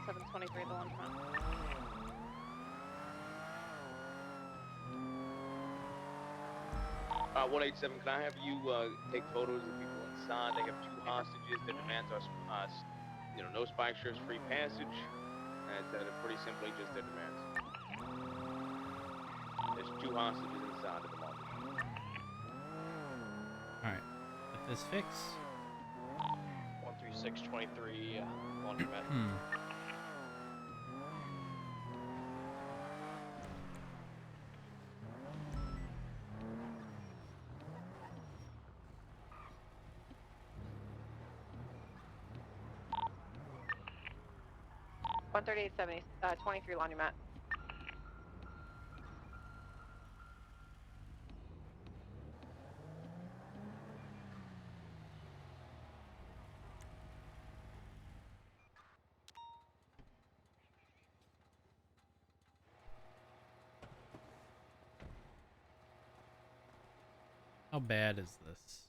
18723, the laundromat. 187, can I have you take photos of people inside? They have 2 hostages. Their demands are, no spike strips, free passage. And pretty simply just their demands. There's 2 hostages inside of the laundry. Alright, let this fix. 13623, laundromat. $138.70, 23 laundromat. How bad is this?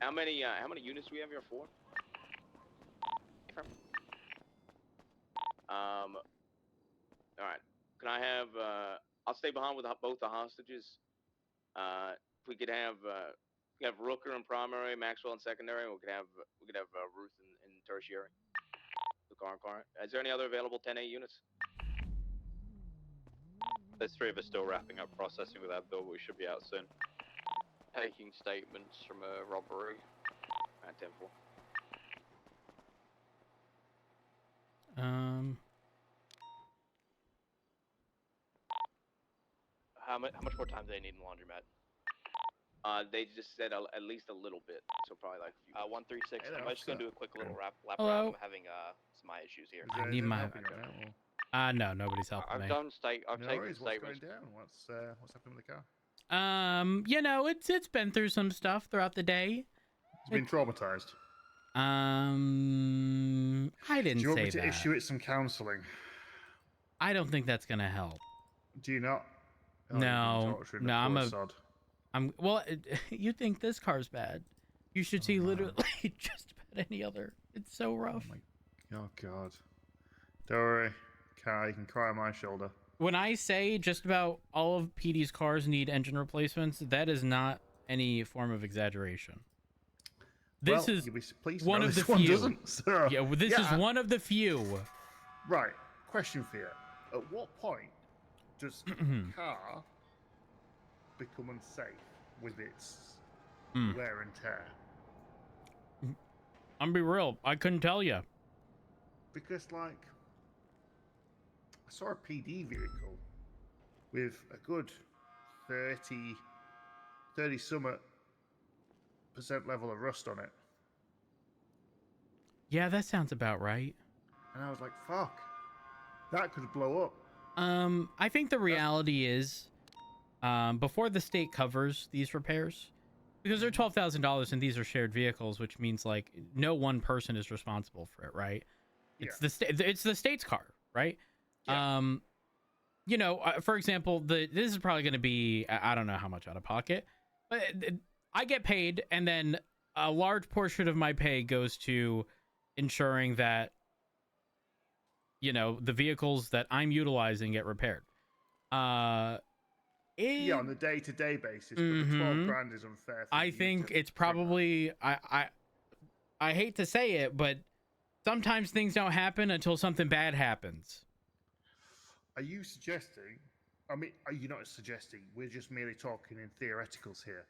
How many units do we have here for? Alright. Can I have, I'll stay behind with both the hostages. If we could have Rooker in primary, Maxwell in secondary, we could have Ruth in tertiary. The car. Is there any other available 10A units? There's 3 of us still wrapping up processing with Abdul, but we should be out soon. Taking statements from a robbery. At 10-4. How much more time do they need in the laundromat? They just said at least a little bit, so probably like a few. 136. I'm just gonna do a quick little lap Hello? around. I'm having some eye issues here. I need my... no, nobody's helping me. I've taken What's going statements. down? What's happening with the car? It's been through some stuff throughout the day. It's been traumatized. I didn't Do you want say me to that. issue it some counseling? I don't think that's gonna help. Do you not? Oh, No, well, you think this car's bad. You should see literally just about any other. It's so rough. Oh God. Don't worry, Kai, you can cry on my shoulder. When I say just about all of PD's cars need engine replacements, that is not any form of exaggeration. This is one of the few. Doesn't, so. Yeah, well, this is one of the few. Right. Question for you. At what point does a car become unsafe with its wear and tear? I'm be real. I couldn't tell you. Because, like, I saw a PD vehicle with a good 30 some % level of rust on it. Yeah, that sounds about right. And I was like, fuck, that could blow up. I think the reality is, before the state covers these repairs, because they're $12,000 and these are shared vehicles, which means like no one person is responsible for it, right? It's the state's car, right? Yeah. For example, this is probably going to be, I don't know how much out of pocket, but I get paid, and then a large portion of my pay goes to ensuring that the vehicles that I'm utilizing get repaired. On the day-to-day basis, but the 12 grand is unfair. I think it's probably I hate to say it, but sometimes things don't happen until something bad happens. Are you suggesting? I mean, are you not suggesting? We're just merely talking in theoreticals here.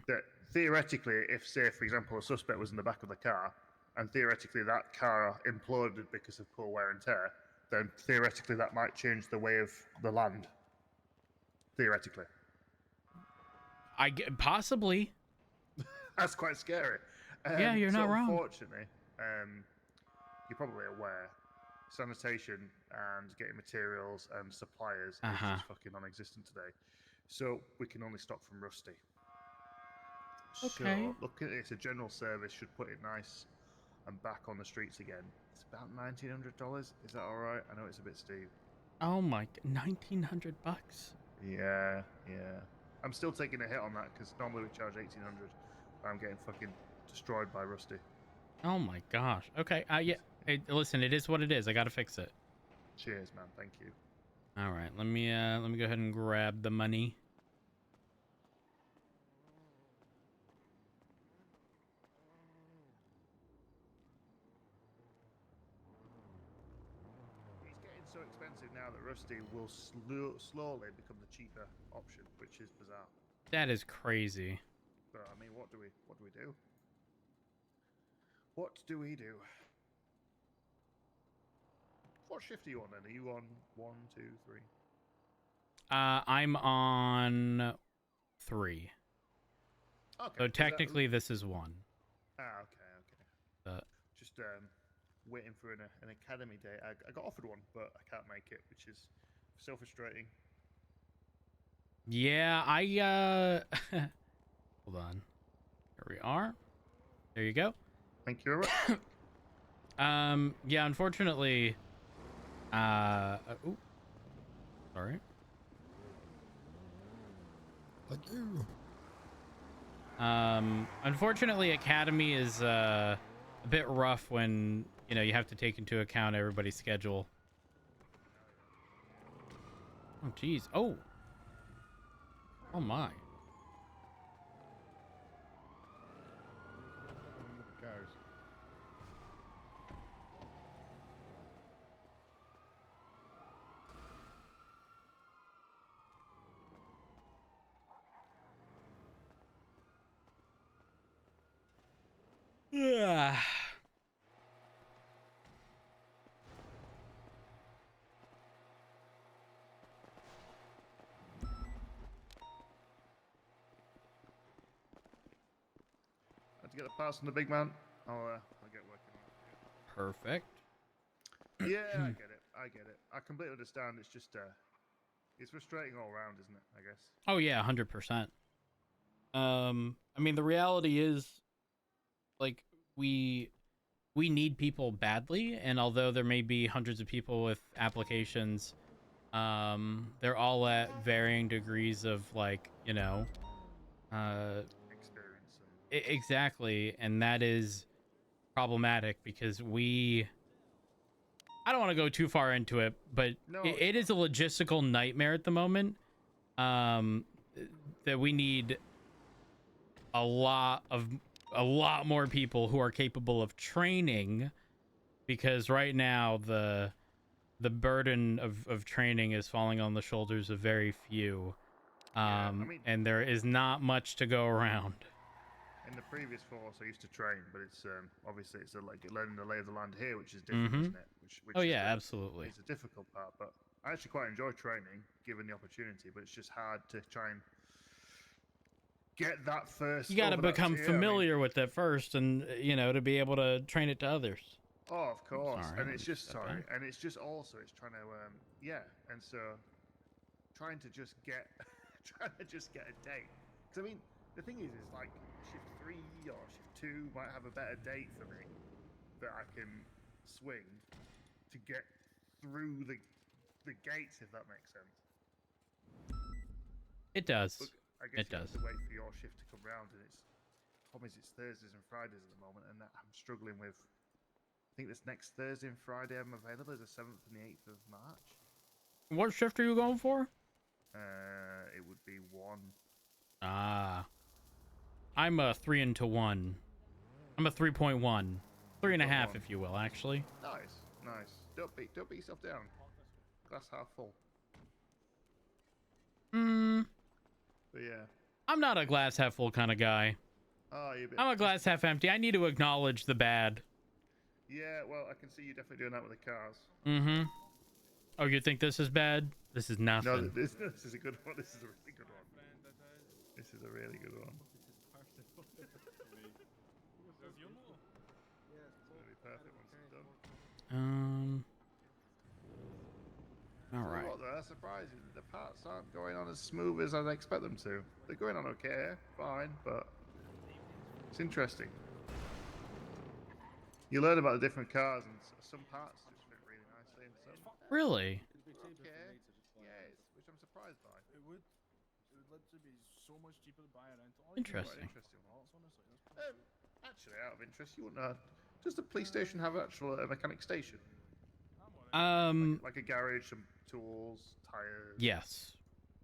That theoretically, if, say, for example, a suspect was in the back of the car, and theoretically that car imploded because of poor wear and tear, then theoretically that might change the way of the land. Theoretically. Possibly. That's quite scary. Yeah, you're not wrong. Unfortunately, you're probably aware, sanitation and getting materials and suppliers is just fucking non-existent today. So we can only stock from Rusty. Okay. So look at it, it's a general service, should put it nice and back on the streets again, it's about $1,900. Is that all right? I know it's a bit steep. Oh my, $1,900. Yeah, yeah. I'm still taking a hit on that because normally we charge $1,800. I'm getting fucking destroyed by Rusty. Oh my gosh. Okay. Yeah. Hey, listen, it is what it is. I gotta fix it. Cheers, man. Thank you. All right. Let me go ahead and grab the money. It's getting so expensive now that Rusty will slowly become the cheaper option, which is bizarre. That is crazy. But I mean, what do we do? What do we do? What shift are you on then? Are you on 1, 2, 3? I'm on 3. Okay. So technically, this is 1. Ah, okay. But Just waiting for an academy day. I got offered one, but I can't make it, which is so frustrating. yeah, hold on. Here we are. There you go. Thank you very much. Yeah, unfortunately, ooh, sorry. Thank you. Unfortunately, Academy is a bit rough when, you know, you have to take into account everybody's schedule. Oh, geez. Oh my. Cars. Yeah. Had to get the parts from the big man. I'll get working on it. Perfect. Yeah, I get it. I completely understand. It's just it's frustrating all around, isn't it? I guess. Oh yeah, 100%. I mean, the reality is, like, we need people badly, and although there may be hundreds of people with applications, they're all at varying degrees of, like, you know, Experience. exactly, and that is problematic because I don't want to go too far into it, but No, it is a logistical nightmare at the moment. That we need a lot more people who are capable of training, because right now the burden of training is falling on the shoulders of very few. I mean, And there is not much to go around. in the previous force, I used to train, but it's obviously it's like learning the lay of the land here, which is different, isn't it? Which Oh is yeah, absolutely. It's a difficult part, but I actually quite enjoy training, given the opportunity. But it's just hard to try and get that first. You got to over that become tier. I mean, familiar with it first, and, you know, to be able to train it to others. oh, of course, Sorry, and let it's me just step sorry, back. and it's just also it's trying to yeah, and so trying to just get trying to just get a date. Because I mean, the thing is like shift 3 or shift 2 might have a better date for me that I can swing to get through the gates, if that makes sense. It does. But I guess It you does. have to wait for your shift to come round, and it's problem is it's Thursdays and Fridays at the moment, and that I'm struggling with. I think this next Thursday and Friday I'm available is the 7th and the 8th of March. What shift are you going for? It would be 1. I'm a 3 into 1. I'm a 3.1, 3.5, 3.1. if you will, actually. Nice. Don't beat yourself down. Glass half full. But yeah. I'm not a glass half full kind of guy. Oh, you. I'm a glass half empty. I need to acknowledge the bad. Yeah, well, I can see you definitely doing that with the cars. Oh, you think this is bad? This is nothing. No, this is a good one. This is a really good one. This is a really good one. It's gonna be perfect once it's done. All Tell you right. what, though, that's surprising. The parts aren't going on as smooth as I'd expect them to. They're going on okay, fine, but it's interesting. You learn about the different cars, and some parts just fit really nicely, and some Really? okay. Yes, which I'm surprised by. It would literally be so much cheaper to buy a rental. Interesting. Interesting. Actually, out of interest, you wouldn't. Does the police station have actual mechanic station? Like a garage, some tools, tires. Yes.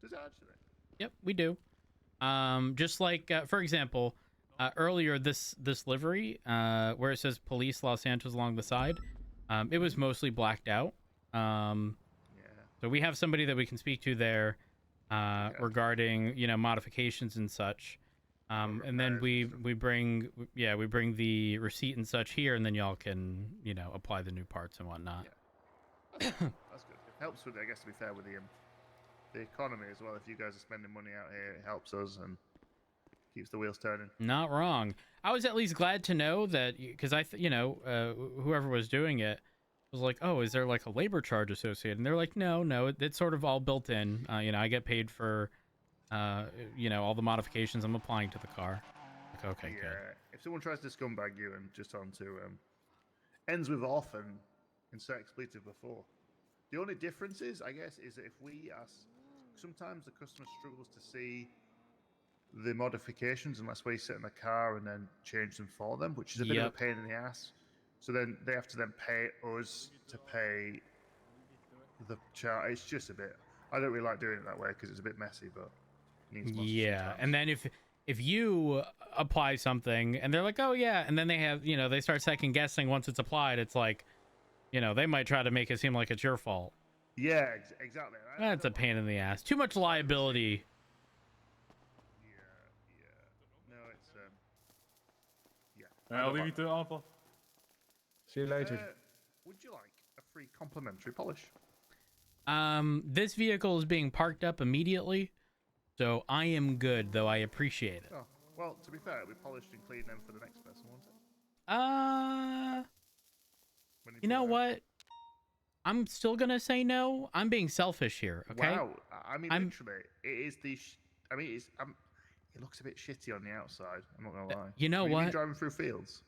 Does it actually? Yep, we do. Just like for example, earlier this livery, where it says Police Los Santos along the side, it was mostly blacked out. Yeah. So we have somebody that we can speak to there, regarding modifications and such. And then we bring the receipt and such here, and then y'all can apply the new parts and whatnot. Yeah. That's good. It helps with, I guess, to be fair, with the economy as well. If you guys are spending money out here, it helps us and keeps the wheels turning. Not wrong. I was at least glad to know that, because whoever was doing it was like, oh, is there like a labor charge associated? And they're like, no, it's sort of all built in. I get paid for all the modifications I'm applying to the car. Like, okay, Yeah. good. If someone tries to scumbag you and just onto ends with off and insert expletive before, the only difference is, I guess, is that if we ask, sometimes the customer struggles to see the modifications unless we sit in the car and then change them for them, which is a bit of a pain in the ass. So then they have to then pay us to pay the charge. It's just a bit. I don't really like doing it that way because it's a bit messy, but it needs Yeah, and then if you apply something and they're like, oh yeah, and then they have they start second guessing once it's applied, it's like they might try to make it seem like it's your fault. Yeah, exactly. That's a pain in the ass. Too much liability. Yeah. No, it's yeah. I'll leave you to it, Alpha. See you later. Would you like a free complimentary polish? This vehicle is being parked up immediately, so I am good, though I appreciate it. Oh, well, to be fair, we polished and cleaned them for the next person, won't it? You know what? I'm still gonna say no. I'm being selfish here, okay? Wow. I mean, literally, it is the. It's. It looks a bit shitty on the outside. I'm not gonna lie. You know what? You've been driving through fields.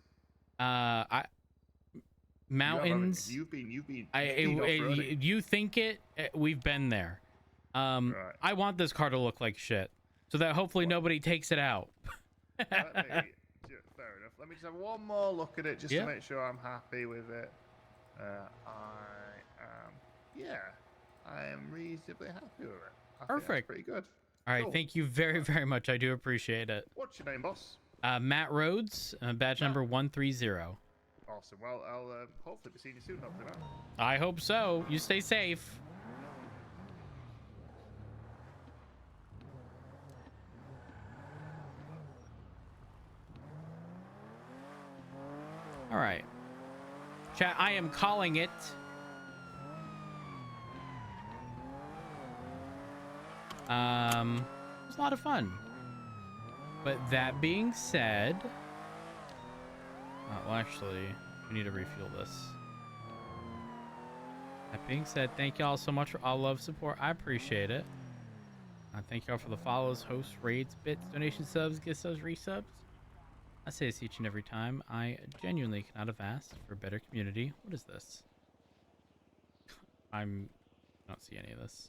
Mountains. You've been. You think it? We've been there. Right. I want this car to look like shit, so that hopefully nobody takes it out. Fair enough. Let me just have one more look at it just to make sure I'm happy with it. I am reasonably happy with it. I think that's Perfect. pretty good. All right, Cool. thank you very, very much. I do appreciate it. What's your name, boss? Matt Rhodes, badge number 130. Awesome. Well, I'll hopefully be seeing you soon. Hopefully, man. I hope so. You stay safe. All right. Chat, I am calling it. It was a lot of fun. But that being said, well, actually, we need to refuel this. That being said, thank y'all so much for all love, support. I appreciate it. Thank y'all for the follows, hosts, raids, bits, donation subs, gift subs, resubs. I say this each and every time. I genuinely cannot have asked for a better community. What is this? I don't see any of this.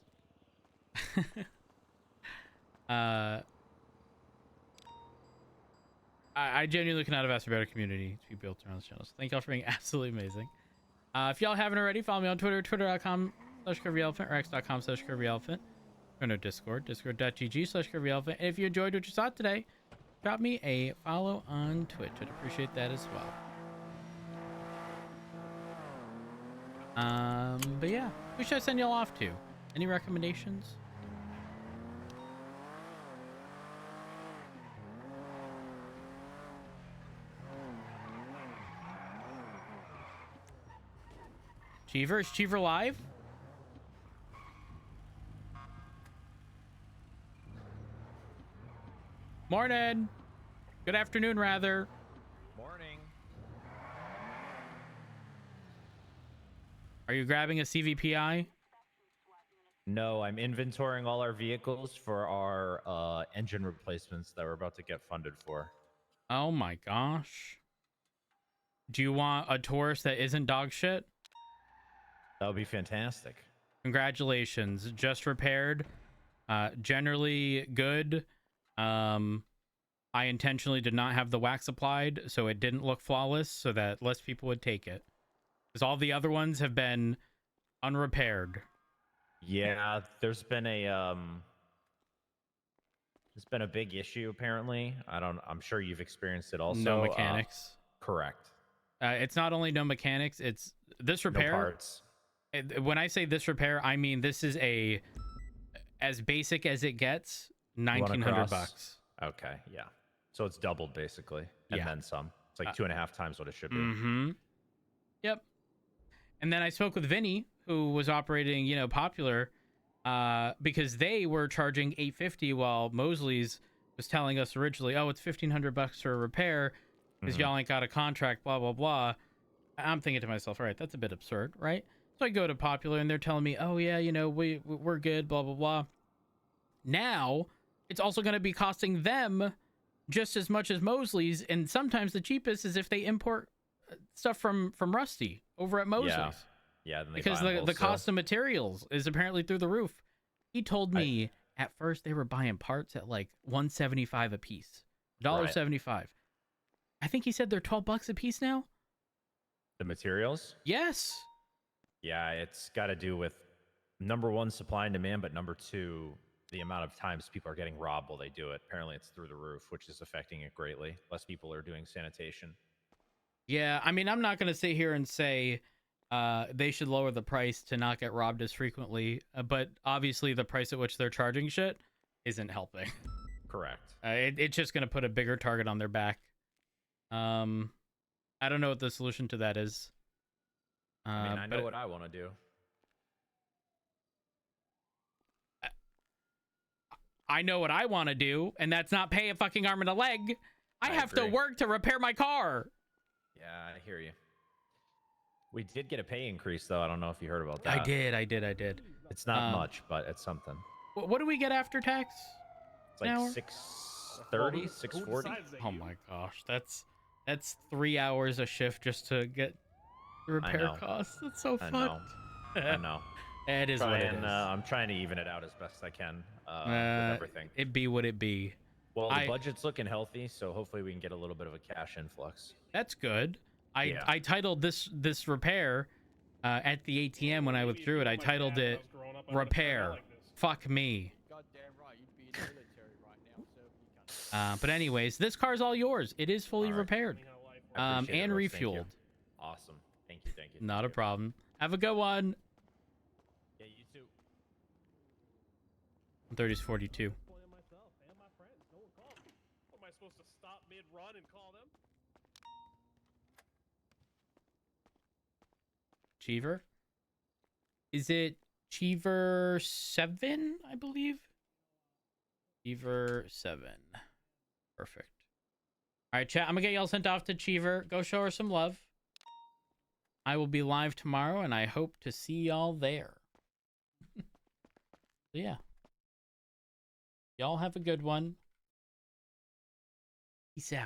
I genuinely cannot have asked for a better community to be built around this channel. So thank y'all for being absolutely amazing. If y'all haven't already, follow me on Twitter, twitter.com/Curvyelephant or x.com/Curvyelephant. Or no, Discord, discord.gg/Curvyelephant. And if you enjoyed what you saw today, drop me a follow on Twitch. I'd appreciate that as well. But yeah, who should I send y'all off to? Any recommendations? Cheever? Is Cheever live? Morning. Good afternoon, rather. Morning. Are you grabbing a CVPI? No, I'm inventorying all our vehicles for our engine replacements that we're about to get funded for. Oh my gosh. Do you want a tourist that isn't dog shit? That would be fantastic. Congratulations. Just repaired. Generally good. I intentionally did not have the wax applied, so it didn't look flawless, so that less people would take it. Because all the other ones have been unrepaired. Yeah, there's been a big issue apparently. I'm sure you've experienced it also. No mechanics. Correct. It's not only no mechanics, it's this repair. No parts. When I say this repair, I mean this is as basic as it gets, $1,900. Okay, yeah. So it's doubled basically, and Yeah. then some. It's like 2.5 times what it should be. Mm-hmm. Yep. And then I spoke with Vinny, who was operating, Popular, because they were charging $850 while Mosley's was telling us originally, oh, it's $1,500 for a repair because y'all ain't got a contract, blah, blah, blah. I'm thinking to myself, all right, that's a bit absurd, right? So I go to Popular and they're telling me, oh, yeah, we're good, blah, blah, blah. Now it's also going to be costing them just as much as Mosley's, and sometimes the cheapest is if they import stuff from Rusty over at Mosley's. Yeah, then they Because buy them the wholesale. cost of materials is apparently through the roof. He told me at first they were buying parts at like $1.75 a piece, $1.75. I think he said they're $12 a piece now. The materials? Yes. Yeah, it's got to do with number one, supply and demand, but number two, the amount of times people are getting robbed while they do it. Apparently it's through the roof, which is affecting it greatly. Less people are doing sanitation. Yeah, I mean, I'm not going to sit here and say they should lower the price to not get robbed as frequently, but obviously the price at which they're charging shit isn't helping. Correct. It's just going to put a bigger target on their back. I don't know what the solution to that is. I mean, I know what I want to do. I know what I want to do, and that's not pay a fucking arm and a leg. I have to agree. work to repair my car. Yeah, I hear you. We did get a pay increase, though. I don't know if you heard about that. I did. It's not much, but it's something. What do we get after tax? It's like An hour? 630, Who 640. decides that Oh you- my gosh, that's 3 hours a shift just to get the repair know. costs. That's so I fucked. know. I know. It is what it is. I'm trying to even it out as best I can with everything. It be what it be. Well, the budget's looking healthy, so hopefully we can get a little bit of a cash influx. That's good. Yeah. I titled this repair at the ATM when I withdrew it. I titled it repair. Fuck me. Goddamn right, you'd be in the military right now, so you can't. But anyways, this car's all yours. It is fully All right. repaired I appreciate it, and Rose. Thank you. refueled. Awesome. Thank you. Not a problem. Have a good one. Yeah, you too. 30's 42. myself and my friends. No one called me. Am I supposed to stop mid-run and call them? Cheever? Is it Cheever 7, I believe? Cheever 7. Perfect. All right, chat. I'm going to get y'all sent off to Cheever. Go show her some love. I will be live tomorrow, and I hope to see y'all there. So, yeah. Y'all have a good one. Peace out.